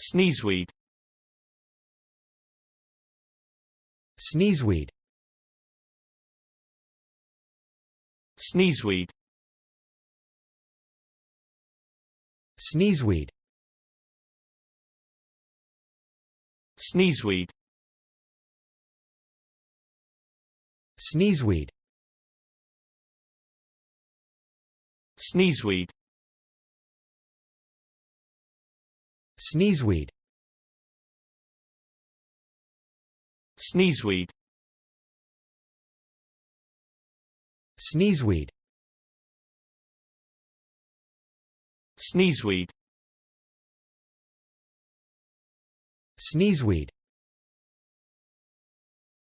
Sneezeweed. Sneezeweed. Sneezeweed. Sneezeweed. Sneezeweed. Sneezeweed. Sneezeweed. Sneezeweed. Sneezeweed. Sneezeweed. Sneezeweed. Sneezeweed.